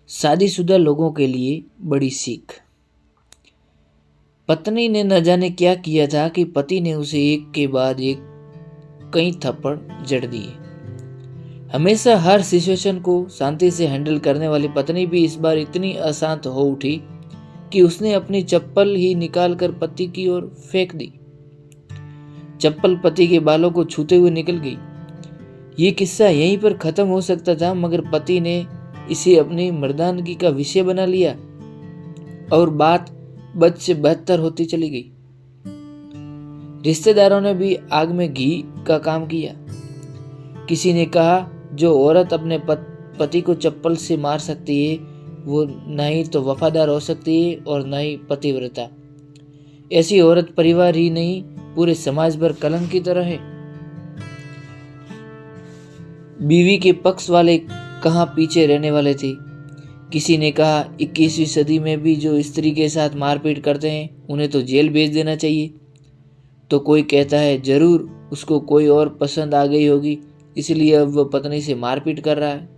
शादीशुदा लोगों के लिए बड़ी सीख। पत्नी ने न जाने क्या किया था कि पति ने उसे एक के बाद एक कई थप्पड़ जड़ दिए। हमेशा हर सिचुएशन को शांति से हैंडल करने वाली पत्नी भी इस बार इतनी अशांत हो उठी कि उसने अपनी चप्पल ही निकालकर पति की ओर फेंक दी। चप्पल पति के बालों को छूते हुए निकल गई। ये किस्सा यहीं पर खत्म हो सकता था, मगर पति ने इसे अपनी मर्दानगी का विषय बना लिया और बात बद से बदतर होती चली गई। रिश्तेदारों ने भी आग में घी का काम किया। किसी ने कहा, जो औरत अपने पति को चप्पल से मार सकती है वो न ही तो वफादार हो सकती है और न ही पतिव्रता। ऐसी औरत परिवार ही नहीं पूरे समाज पर कलंक की तरह है। बीवी के पक्ष वाले कहाँ पीछे रहने वाले थे। किसी ने कहा, 21वीं सदी में भी जो स्त्री के साथ मारपीट करते हैं उन्हें तो जेल भेज देना चाहिए। तो कोई कहता है, जरूर उसको कोई और पसंद आ गई होगी इसलिए अब वह पत्नी से मारपीट कर रहा है।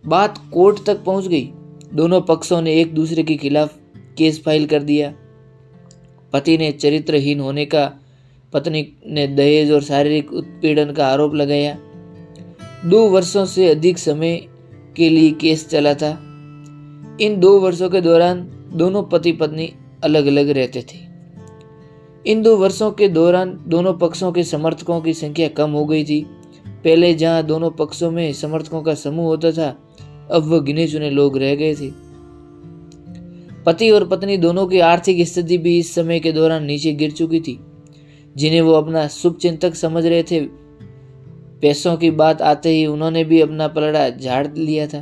बात कोर्ट तक पहुंच गई। दोनों पक्षों ने एक दूसरे के खिलाफ केस फाइल कर दिया। पति ने चरित्रहीन होने का, पत्नी ने दहेज और शारीरिक उत्पीड़न का आरोप लगाया। 2 वर्षों से अधिक समय के लिए केस चला था। इन 2 वर्षों के दौरान दोनों पति पत्नी अलग अलग रहते थे। इन 2 वर्षों के दौरान दोनों पक्षों के समर्थकों की संख्या कम हो गई थी। पहले जहां दोनों पक्षों में समर्थकों का समूह होता था, अब वह गिने चुने लोग रह गए थे। पति और पत्नी दोनों की आर्थिक स्थिति भी इस समय के दौरान नीचे गिर चुकी थी, जिन्हें वो अपना शुभचिंतक समझ रहे थे। पैसों की बात आते ही उन्होंने भी अपना पलड़ा झाड़ लिया था।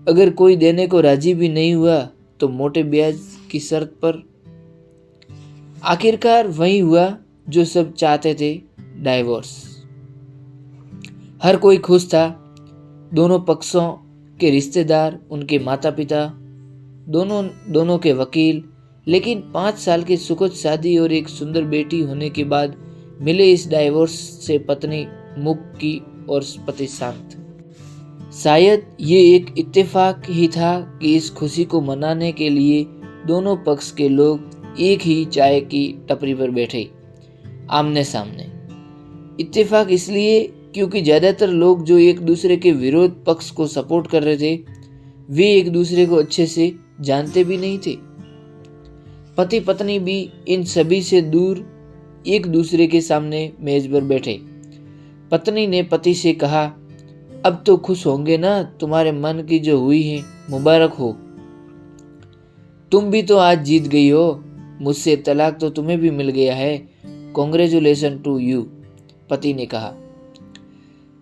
अगर कोई देने को राजी भी नहीं हुआ तो मोटे ब्याज की शर्त पर। आखिरकार वही हुआ जो सब चाहते थे, डाइवोर्स। हर कोई खुश था, दोनों पक्षों के रिश्तेदार, उनके माता पिता, दोनों के वकील। लेकिन 5 साल की सुखद शादी और एक सुंदर बेटी होने के बाद मिले इस डाइवोर्स से पत्नी मुक्त की और पति शांत। शायद ये एक इत्तेफाक ही था कि इस खुशी को मनाने के लिए दोनों पक्ष के लोग एक ही चाय की टपरी पर बैठे, आमने सामने। इत्तेफाक इसलिए क्योंकि ज्यादातर लोग जो एक दूसरे के विरोध पक्ष को सपोर्ट कर रहे थे, वे एक दूसरे को अच्छे से जानते भी नहीं थे। पति पत्नी भी इन सभी से दूर एक दूसरे के सामने मेज पर बैठे। पत्नी ने पति से कहा, अब तो खुश होंगे ना, तुम्हारे मन की जो हुई है मुबारक हो। तुम भी तो आज जीत गई हो, मुझसे तलाक तो तुम्हें भी मिल गया है। कॉन्ग्रेचुलेशन टू यू, पति ने कहा।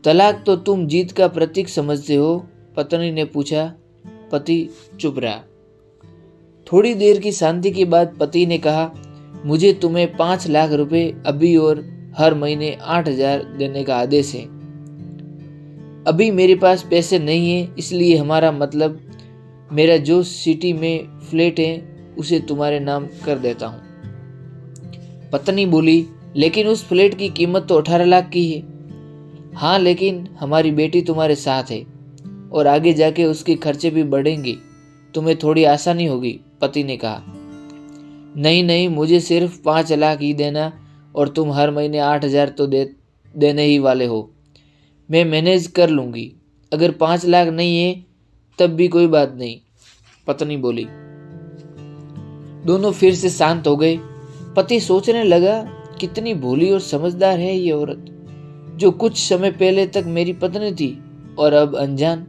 तलाक तो तुम जीत का प्रतीक समझते हो, पत्नी ने पूछा। पति चुप रहा। थोड़ी देर की शांति के बाद पति ने कहा, मुझे तुम्हें 5 लाख रुपए अभी और हर महीने 8,000 देने का आदेश है। अभी मेरे पास पैसे नहीं है, इसलिए हमारा मतलब मेरा जो सिटी में फ्लैट है उसे तुम्हारे नाम कर देता हूँ। पत्नी बोली, लेकिन उस फ्लैट की कीमत तो 18 लाख की है। हाँ, लेकिन हमारी बेटी तुम्हारे साथ है और आगे जाके उसके खर्चे भी बढ़ेंगे, तुम्हें थोड़ी आसानी होगी, पति ने कहा। नहीं, मुझे सिर्फ 5 लाख ही देना और तुम हर महीने 8,000 तो देने ही वाले हो। मैं मैनेज कर लूंगी। अगर 5 लाख नहीं है तब भी कोई बात नहीं, पत्नी बोली। दोनों फिर से शांत हो गए। पति सोचने लगा, कितनी भोली और समझदार है ये औरत, जो कुछ समय पहले तक मेरी पत्नी थी और अब अनजान।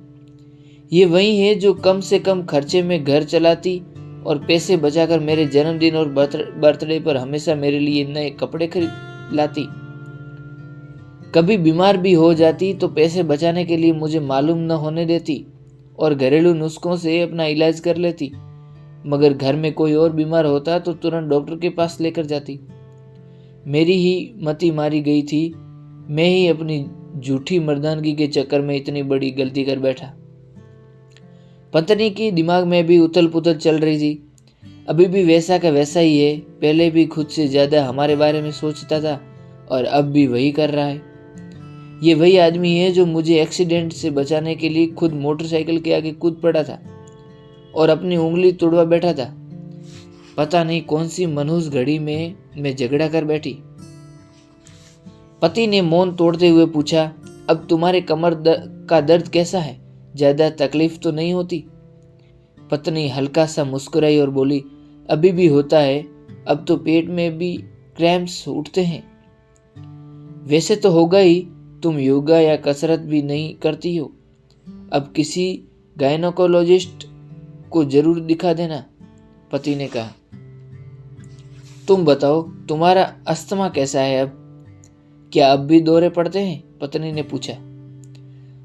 ये वही है जो कम से कम खर्चे में घर चलाती और पैसे बचाकर मेरे जन्मदिन और बर्थडे पर हमेशा मेरे लिए नए कपड़े खरीद लाती। कभी बीमार भी हो जाती तो पैसे बचाने के लिए मुझे मालूम न होने देती और घरेलू नुस्खों से अपना इलाज कर लेती। मगर घर में कोई और बीमार होता तो तुरंत डॉक्टर के पास लेकर जाती। मेरी ही मति मारी गई थी। मैं ही अपनी झूठी मर्दानगी के चक्कर में इतनी बड़ी गलती कर बैठा। पत्नी की दिमाग में भी उथल पुथल चल रही थी। अभी भी वैसा का वैसा ही है। पहले भी खुद से ज्यादा हमारे बारे में सोचता था और अब भी वही कर रहा है। ये वही आदमी है जो मुझे एक्सीडेंट से बचाने के लिए खुद मोटरसाइकिल के आगे कूद पड़ा था और अपनी उंगली तोड़वा बैठा था। पता नहीं कौन सी मनहूस घड़ी में मैं झगड़ा कर बैठी। पति ने मौन तोड़ते हुए पूछा, अब तुम्हारे कमर का दर्द कैसा है? ज्यादा तकलीफ तो नहीं होती? पत्नी हल्का सा मुस्कुराई और बोली, अभी भी होता है, अब तो पेट में भी क्रैम्प्स उठते हैं। वैसे तो होगा ही, तुम योगा या कसरत भी नहीं करती हो। अब किसी गायनोकोलॉजिस्ट को जरूर दिखा देना, पति ने कहा। तुम बताओ, तुम्हारा अस्थमा कैसा है अब? क्या अब भी दौरे पड़ते हैं? पत्नी ने पूछा।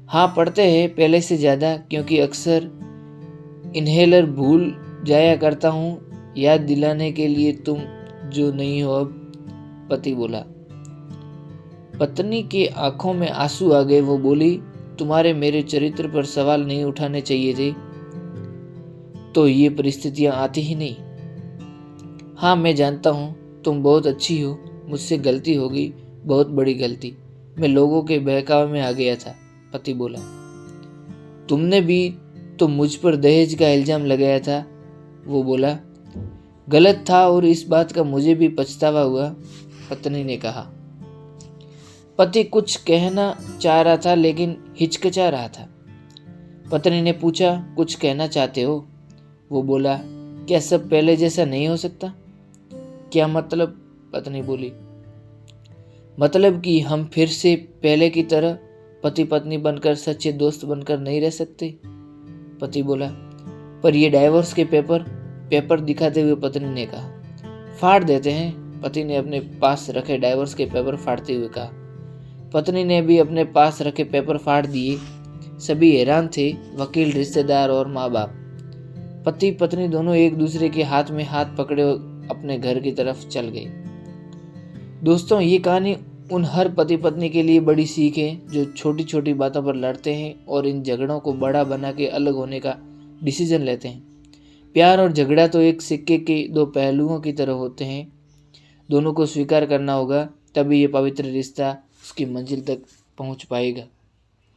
हाँ पड़ते हैं, पहले से ज्यादा, क्योंकि अक्सर इन्हेलर भूल जाया करता हूँ याद दिलाने के लिए तुम जो नहीं हो अब, पति बोला। पत्नी के आंखों में आंसू आ गए। वो बोली, तुम्हारे मेरे चरित्र पर सवाल नहीं उठाने चाहिए थे तो ये परिस्थितियां आती ही नहीं। हाँ मैं जानता हूँ तुम बहुत अच्छी हो, मुझसे गलती होगी, बहुत बड़ी गलती। मैं लोगों के बहकावे में आ गया था, पति बोला। तुमने भी तो मुझ पर दहेज का इल्जाम लगाया था, वो बोला। गलत था और इस बात का मुझे भी पछतावा हुआ, पत्नी ने कहा। पति कुछ कहना चाह रहा था लेकिन हिचकिचा रहा था। पत्नी ने पूछा, कुछ कहना चाहते हो? वो बोला, क्या सब पहले जैसा नहीं हो सकता? क्या मतलब? पत्नी बोली। मतलब कि हम फिर से पहले की तरह पति पत्नी बनकर सच्चे दोस्त बनकर नहीं रह सकते, पति बोला। पर ये डाइवोर्स के पेपर दिखाते हुए पत्नी ने कहा। फाड़ देते हैं, पति ने अपने पास रखे डाइवोर्स के पेपर फाड़ते हुए कहा। पत्नी ने भी अपने पास रखे पेपर फाड़ दिए। सभी हैरान थे, वकील, रिश्तेदार और माँ बाप। पति पत्नी दोनों एक दूसरे के हाथ में हाथ पकड़े अपने घर की तरफ चल गए। दोस्तों, ये कहानी उन हर पति पत्नी के लिए बड़ी सीख है जो छोटी छोटी बातों पर लड़ते हैं और इन झगड़ों को बड़ा बना के अलग होने का डिसीजन लेते हैं। प्यार और झगड़ा तो एक सिक्के के दो पहलुओं की तरह होते हैं। दोनों को स्वीकार करना होगा, तभी ये पवित्र रिश्ता उसकी मंजिल तक पहुंच पाएगा।